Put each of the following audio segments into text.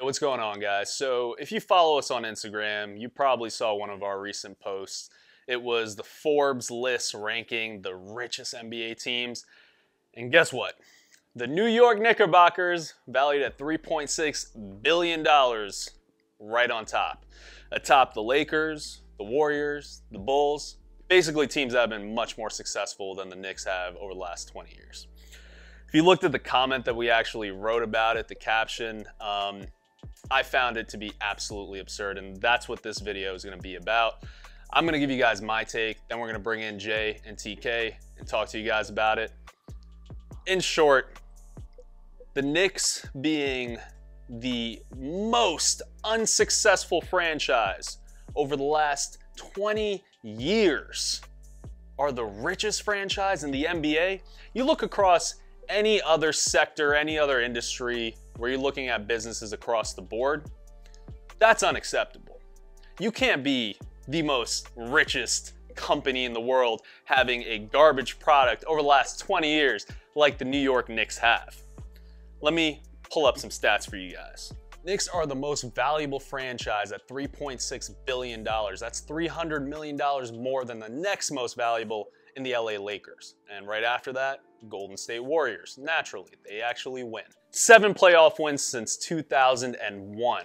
What's going on, guys? So if you follow us on Instagram, you probably saw one of our recent posts. It was the Forbes list ranking the richest NBA teams. And guess what? The New York Knickerbockers, valued at $3.6 billion, right on top. Atop the Lakers, the Warriors, the Bulls, basically teams that have been much more successful than the Knicks have over the last 20 years. If you looked at the comment that we actually wrote about it, the caption, I found it to be absolutely absurd, and that's what this video is going to be about. I'm going to give you guys my take, then we're going to bring in Jay and TK and talk to you guys about it. In short, the Knicks being the most unsuccessful franchise over the last 20 years are the richest franchise in the NBA. You look across any other sector, any other industry where you're looking at businesses across the board, that's unacceptable. You can't be the most richest company in the world having a garbage product over the last 20 years like the New York Knicks have. Let me pull up some stats for you guys. Knicks are the most valuable franchise at $3.6 billion. That's $300 million more than the next most valuable in the LA Lakers. And right after that, Golden State Warriors. Naturally, they actually win. 7 playoff wins since 2001.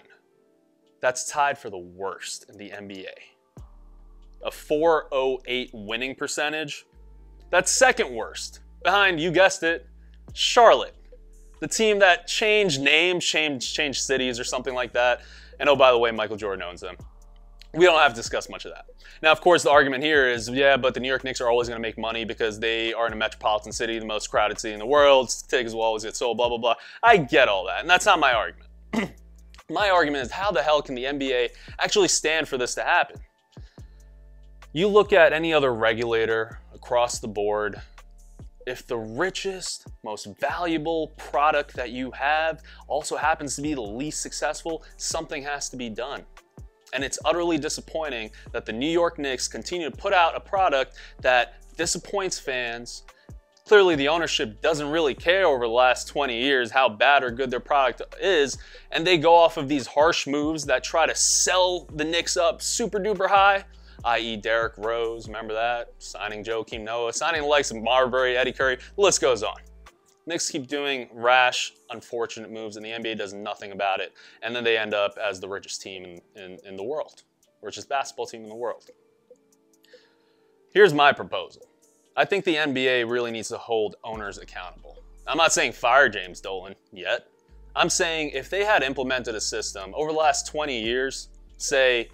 That's tied for the worst in the NBA. A .408 winning percentage. That's second worst. Behind, you guessed it, Charlotte. The team that changed names, changed cities or something like that. And oh, by the way, Michael Jordan owns them. We don't have to discuss much of that. Now, of course, the argument here is, yeah, but the New York Knicks are always going to make money because they are in a metropolitan city, the most crowded city in the world. Tickets will always get sold, blah, blah, blah. I get all that, and that's not my argument. My argument is, how the hell can the NBA actually stand for this to happen? You look at any other regulator across the board, if the richest, most valuable product that you have also happens to be the least successful, something has to be done. And it's utterly disappointing that the New York Knicks continue to put out a product that disappoints fans. Clearly, the ownership doesn't really care over the last 20 years how bad or good their product is, and they go off of these harsh moves that try to sell the Knicks up super duper high, i.e. Derrick Rose, remember that? Signing Joakim Noah, signing the likes of Marbury, Eddie Curry, the list goes on. Knicks keep doing rash, unfortunate moves, and the NBA does nothing about it. And then they end up as the richest team in the world, richest basketball team in the world. Here's my proposal. I think the NBA really needs to hold owners accountable. I'm not saying fire James Dolan yet. I'm saying if they had implemented a system over the last 20 years, say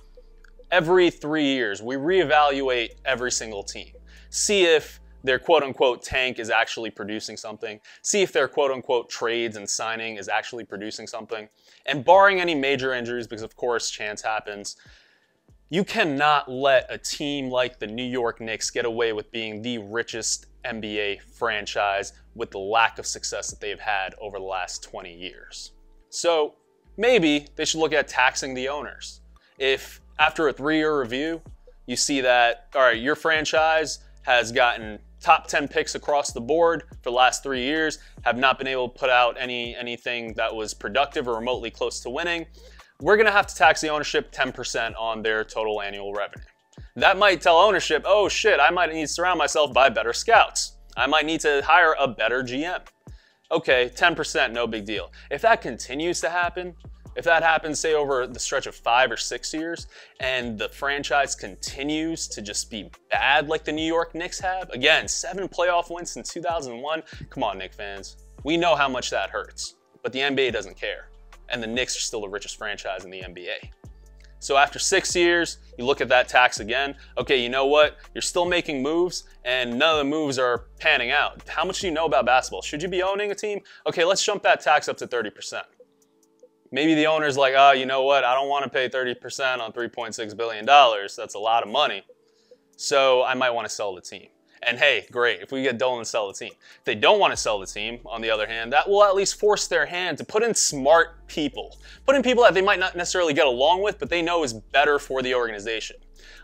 every 3 years, we reevaluate every single team. See if their quote-unquote tank is actually producing something. See if their quote-unquote trades and signing is actually producing something. And barring any major injuries, because of course chance happens, you cannot let a team like the New York Knicks get away with being the richest NBA franchise with the lack of success that they've had over the last 20 years. So maybe they should look at taxing the owners. If after a 3-year review, you see that, all right, your franchise has gotten top 10 picks across the board for the last 3 years, have not been able to put out anything that was productive or remotely close to winning, we're going to have to tax the ownership 10% on their total annual revenue. That might tell ownership, oh shit, I might need to surround myself by better scouts. I might need to hire a better GM. Okay, 10%, no big deal. If that continues to happen, if that happens, say, over the stretch of 5 or 6 years, and the franchise continues to just be bad like the New York Knicks have, again, 7 playoff wins since 2001, come on, Knicks fans. We know how much that hurts, but the NBA doesn't care, and the Knicks are still the richest franchise in the NBA. So after 6 years, you look at that tax again. Okay, you know what? You're still making moves, and none of the moves are panning out. How much do you know about basketball? Should you be owning a team? Okay, let's jump that tax up to 30%. Maybe the owner's like, oh, you know what? I don't want to pay 30% on $3.6 billion. That's a lot of money. So I might want to sell the team. And hey, great, if we get Dolan to sell the team. If they don't want to sell the team, on the other hand, that will at least force their hand to put in smart people. Put in people that they might not necessarily get along with, but they know is better for the organization.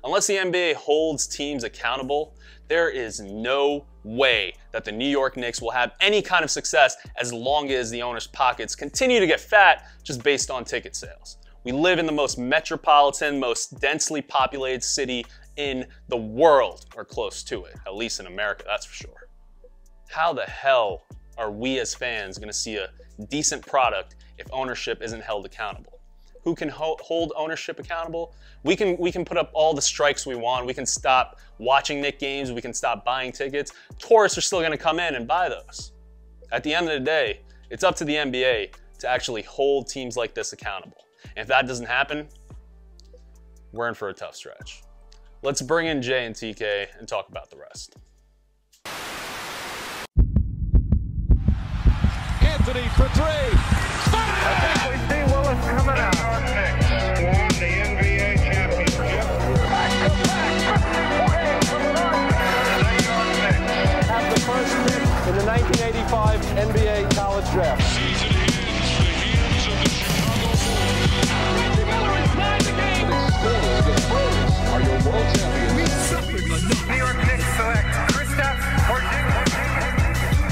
Unless the NBA holds teams accountable, there is no way that the New York Knicks will have any kind of success as long as the owners' pockets continue to get fat just based on ticket sales. We live in the most metropolitan, most densely populated city in the world, or close to it, at least in America, that's for sure. How the hell are we as fans gonna see a decent product if ownership isn't held accountable? Who can hold ownership accountable? We can put up all the strikes we want. We can stop watching Knicks games. We can stop buying tickets. Tourists are still gonna come in and buy those. At the end of the day, it's up to the NBA to actually hold teams like this accountable. And if that doesn't happen, we're in for a tough stretch. Let's bring in Jay and TK and talk about the rest. Anthony for three. I think we see Willis coming out. Won the NBA championship. Have the first pick in the 1985 NBA college draft. Season ends the hands of the Chicago Bulls. Reggie Miller is tied the game. The Bulls are your world champions. New York Knicks select Kristaps Porzingis.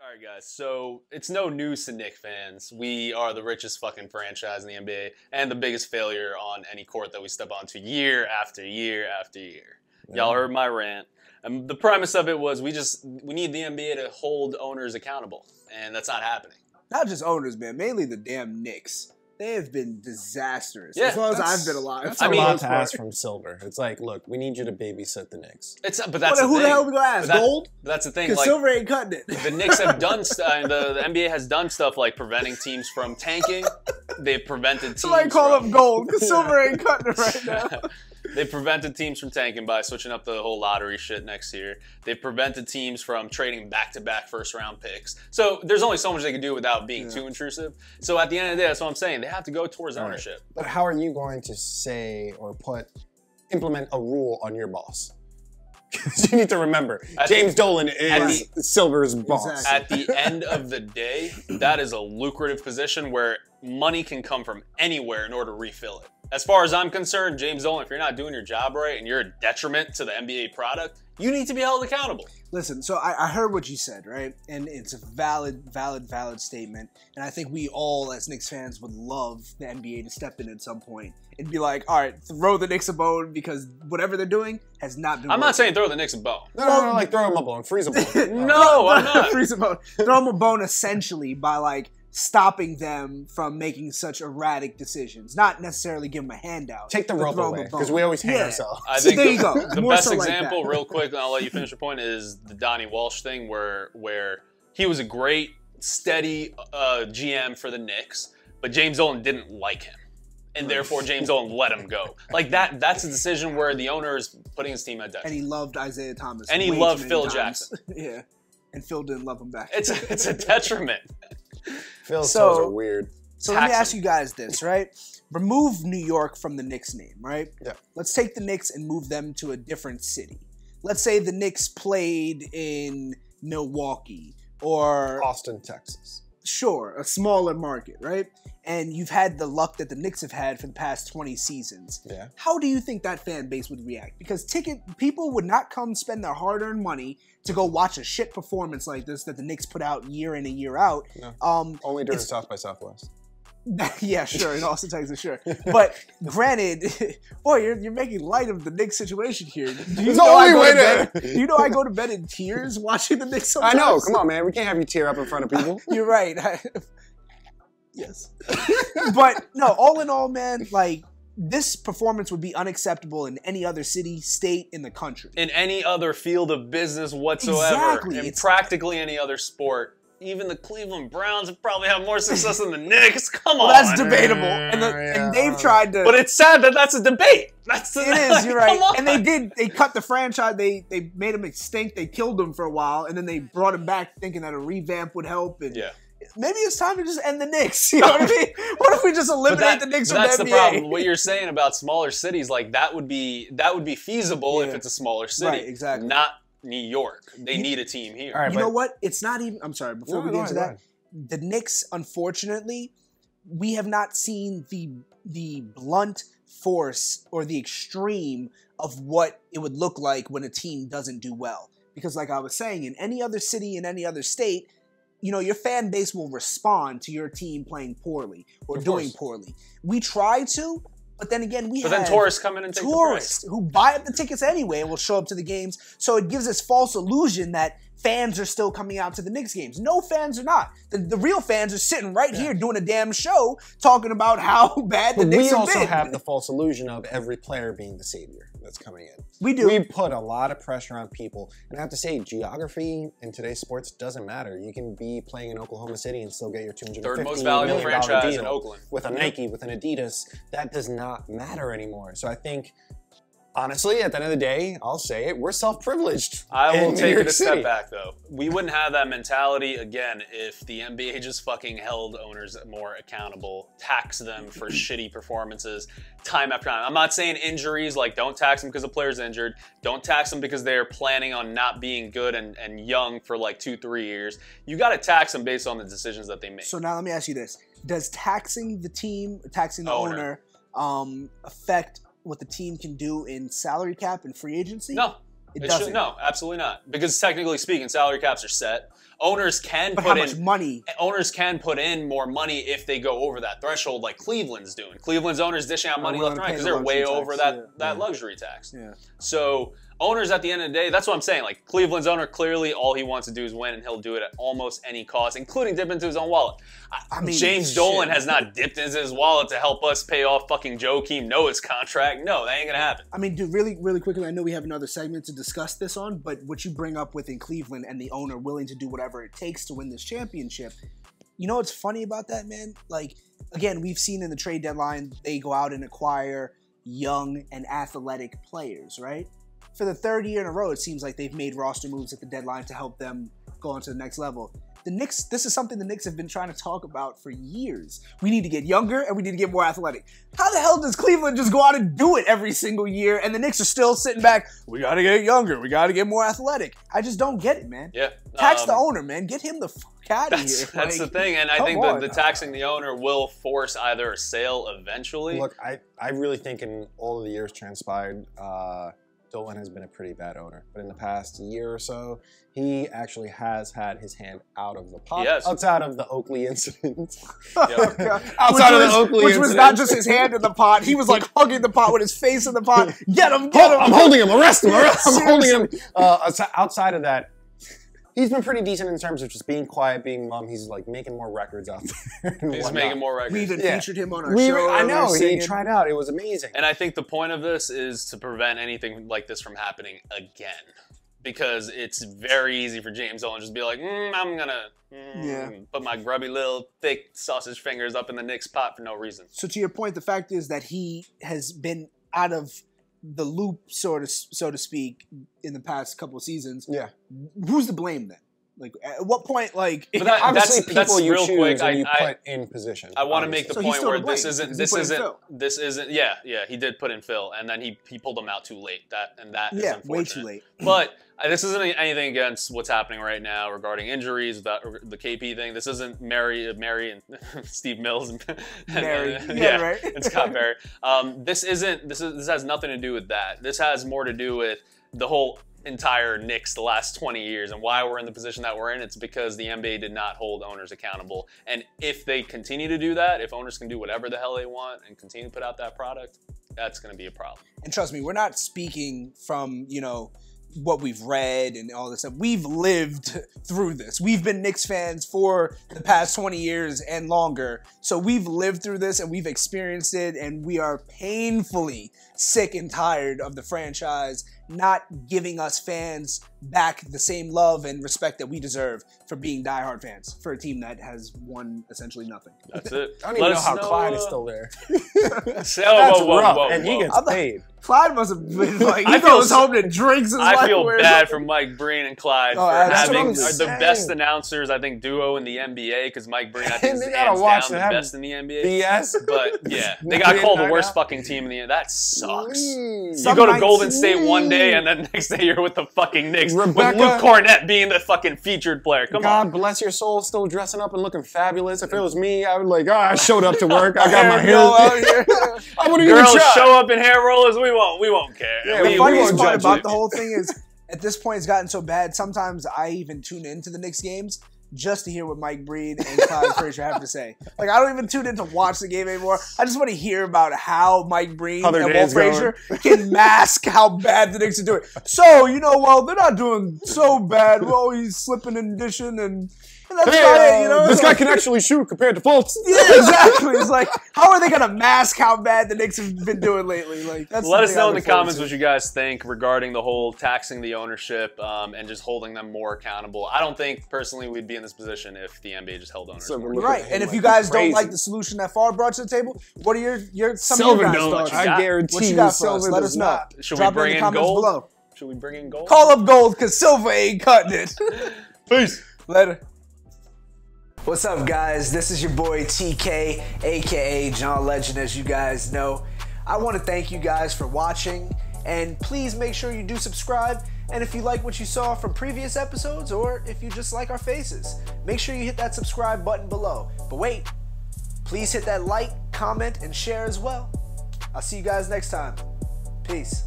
All right, guys, so it's no news to Knicks fans. We are the richest fucking franchise in the NBA and the biggest failure on any court that we step onto year after year after year. Y'all heard my rant. And the premise of it was we need the NBA to hold owners accountable, and that's not happening. Not just owners, man. Mainly the damn Knicks. They have been disastrous. Yeah, as long as I've been alive. That's a lot to ask from Silver. It's like, look, we need you to babysit the Knicks. But that's the Who thing. the hell are we gonna ask? Gold? But that's the thing. Because Like, Silver ain't cutting it. the Knicks have done the NBA has done stuff like preventing teams from tanking. They've prevented teams. Somebody call from, up Gold because Silver ain't cutting it right now. They've prevented teams from tanking by switching up the whole lottery shit next year. They've prevented teams from trading back-to-back first-round picks. So there's only so much they can do without being too intrusive. So at the end of the day, that's what I'm saying. They have to go towards ownership. But how are you going to say or implement a rule on your boss? Because you need to remember, James Dolan is Silver's boss. Exactly. At the end of the day, that is a lucrative position where money can come from anywhere in order to refill it. As far as I'm concerned, James Dolan, if you're not doing your job right and you're a detriment to the NBA product, you need to be held accountable. Listen, so I heard what you said, right? And it's a valid statement. And I think we all, as Knicks fans, would love the NBA to step in at some point and be like, all right, throw the Knicks a bone because whatever they're doing has not been I'm working. not saying throw the Knicks a bone. No, like throw him a bone, freeze a bone. No, I'm not. Freeze a bone. Throw them a bone essentially by like stopping them from making such erratic decisions. Not necessarily give them a handout. Take the but rope throw 'em a away, bone. because we always hang Yeah. ourselves. I So think there you go. the More best so like example, that. real quick, and I'll let you finish your point, is the Donnie Walsh thing where he was a great, steady GM for the Knicks, but James Dolan didn't like him. And therefore, James Dolan let him go. Like that's a decision where the owner is putting his team at detriment. And he loved Isaiah Thomas. And he way loved too many Phil times. Jackson. Yeah. And Phil didn't love him back. It's a detriment. Phil's So- toes are weird. So let me Tax ask him. you guys this, right? Remove New York from the Knicks name, right? Yeah. Let's take the Knicks and move them to a different city. Let's say the Knicks played in Milwaukee or Austin, Texas. sure, a smaller market, right? And you've had the luck that the Knicks have had for the past 20 seasons. Yeah. How do you think that fan base would react? Because people would not come spend their hard-earned money to go watch a shit performance like this that the Knicks put out year in and year out. No. It's- Only during South by Southwest. Yeah, sure, in Austin, Texas, sure. But granted, boy, you're making light of the Knicks situation here. Do you It's know the I only go way to bed? to- Do you know I go to bed in tears watching the Knicks I sometimes? know, come on, man. We can't have you tear up in front of people. You're right. Yes. But no, all in all, man, like this performance would be unacceptable in any other city, state in the country. In any other field of business whatsoever. Exactly. In practically any other sport. Even the Cleveland Browns have probably had more success than the Knicks. Come on. That's debatable. And they've tried to... But it's sad that that's a debate. It is, you're right. And they cut the franchise. They made him extinct. They killed him for a while. And then they brought him back thinking that a revamp would help. And yeah. Maybe it's time to just end the Knicks. You know what I mean? What if we just eliminate the Knicks from the NBA? That's the problem. What you're saying about smaller cities, like that would be feasible if it's a smaller city. Right, exactly. Not New York. They need a team here. All right, you know what? It's not even... I'm sorry, before we get into that. The Knicks, unfortunately, we have not seen the blunt force or the extreme of what it would look like when a team doesn't do well. Because like I was saying, in any other city, in any other state, you know, your fan base will respond to your team playing poorly or doing poorly. We try to, but then again, But then tourists come in and take the price. Who buy up the tickets anyway and will show up to the games. So it gives this false illusion that fans are still coming out to the Knicks games. No, fans are not. The real fans are sitting right here doing a damn show talking about how bad the Knicks have been. We also have the false illusion of every player being the savior that's coming in. We do. We put a lot of pressure on people. And I have to say, geography in today's sports doesn't matter. You can be playing in Oklahoma City and still get your $250 third most valuable franchise in Oakland. With a Nike, with an Adidas. That does not matter anymore. So I think... honestly, at the end of the day, I'll say it, we're self-privileged. I will take it a step back, though. We wouldn't have that mentality, again, if the NBA just fucking held owners more accountable, taxed them for shitty performances time after time. I'm not saying injuries, like don't tax them because a player's injured. Don't tax them because they're planning on not being good and young for like 2-3 years. You got to tax them based on the decisions that they make. So now let me ask you this. Does taxing the team, taxing the owner affect what the team can do in salary cap and free agency? No. It doesn't. No, absolutely not. Because technically speaking, salary caps are set. Owners can put in more money if they go over that threshold like Cleveland's doing. Cleveland's owners dishing out money left and right because they're way over that luxury tax. Yeah. So owners at the end of the day, that's what I'm saying. Like Cleveland's owner, clearly all he wants to do is win, and he'll do it at almost any cost, including dip into his own wallet. I mean, James Dolan has not dipped into his wallet to help us pay off fucking Joakim Noah's contract. No, that ain't gonna happen. I mean, dude, really, really quickly, I know we have another segment to discuss this on, but what you bring up within Cleveland and the owner willing to do whatever it takes to win this championship, you know what's funny about that, man? Like, again, we've seen in the trade deadline, they go out and acquire young and athletic players, right? For the third year in a row, it seems like they've made roster moves at the deadline to help them go on to the next level. The Knicks, this is something the Knicks have been trying to talk about for years. We need to get younger and we need to get more athletic. How the hell does Cleveland just go out and do it every single year and the Knicks are still sitting back, we got to get younger, we got to get more athletic? I just don't get it, man. Yeah. Tax the owner, man. Get him the fuck out of here. That's the thing, and I think the taxing the owner will force either a sale eventually. Look, I really think in all of the years transpired, Dolan has been a pretty bad owner. But in the past year or so, he actually has had his hand out of the pot. Yes. Outside of the Oakley incident. Which was not just his hand in the pot. He was like hugging the pot with his face in the pot. Get him, get him. I'm holding him. Arrest him. I'm holding him. Outside of that, he's been pretty decent in terms of just being quiet, being mum. He's like making more records out there. He's making more records. We even featured him on our show. I know. He tried out. It was amazing. And I think the point of this is to prevent anything like this from happening again. Because it's very easy for James Dolan to just be like, I'm going to put my grubby little thick sausage fingers up in the Knicks pot for no reason. So to your point, the fact is that he has been out of the loop, so to speak, in the past couple of seasons. Yeah. Who's to blame then? Like, at what point, like... But obviously, that's people you real choose quick. and you put in position. I want to make the point where this isn't... Yeah, he did put in Phil, and then he pulled him out too late. That is unfortunate. Way too late. But this isn't anything against what's happening right now regarding injuries, the KP thing. This isn't Mary and Steve Mills and Mary. Right. And Scott Barry. This has nothing to do with that. This has more to do with the whole entire Knicks the last 20 years and why we're in the position that we're in. It's because the NBA did not hold owners accountable. And if they continue to do that, if owners can do whatever the hell they want and continue to put out that product, that's going to be a problem. And trust me, we're not speaking from, what we've read and all this stuff. We've lived through this. We've been Knicks fans for the past 20 years and longer. So we've lived through this and we've experienced it, and we are painfully sick and tired of the franchise not giving us fans back the same love and respect that we deserve for being diehard fans for a team that has won essentially nothing. That's it. I don't even know how Clyde is still there. That's rough, and he gets paid. Clyde must have been like, he goes home and drinks his life I feel away. bad for Mike Breen and Clyde for that's what having I'm the saying. best announcers, I think, duo in the NBA, because Mike Breen, I think, is They hands gotta watch down them. the best in the NBA. BS. But, yeah, they got called the Night worst out. fucking team in the NBA. That sucks. You Some go to nights- Golden State one day, and then next day you're with the fucking Knicks, Rebecca- with Luke Cornett being the fucking featured player. Come God on. bless your soul, still dressing up and looking fabulous. If it was me, I would like, I showed up to work. I got my hair out here. I wouldn't even Girls try. show up in hair rollers, we won't care. Yeah, The we funniest won't part judge about it. the whole thing is, at this point, it's gotten so bad. Sometimes I even tune into the Knicks games just to hear what Mike Breen and Clyde Frazier have to say. Like, I don't even tune in to watch the game anymore. I just want to hear about how Mike Breen How their and Walt day's Frazier can mask how bad the Knicks are doing. So, they're not doing so bad. Well, he's slipping and dishing and that's about it, this It's guy like- can actually shoot compared to Fultz. Yeah, exactly. It's like, how are they going to mask how bad the Knicks have been doing lately? Like, that's Let the us thing I know in look the forward comments to. what you guys think regarding the whole taxing the ownership and just holding them more accountable. I don't think, personally, we'd be in this position if the NBA just held owners So more. we're looking Right, at him and if like you guys we're don't like crazy. the solution that Favre brought to the table, what are your some Silver of your guys' don't. thoughts? I got? guarantee What you got for Silver us? Let does us know. not. Should Drop we bring it in in the comments gold? below. Should we bring in gold? Call up gold because Silver ain't cutting it. Peace. Later. What's up, guys? This is your boy TK, aka John Legend, as you guys know. I want to thank you guys for watching, and please make sure you do subscribe. And if you like what you saw from previous episodes, or if you just like our faces, make sure you hit that subscribe button below. But wait, please hit that like, comment, and share as well. I'll see you guys next time. Peace.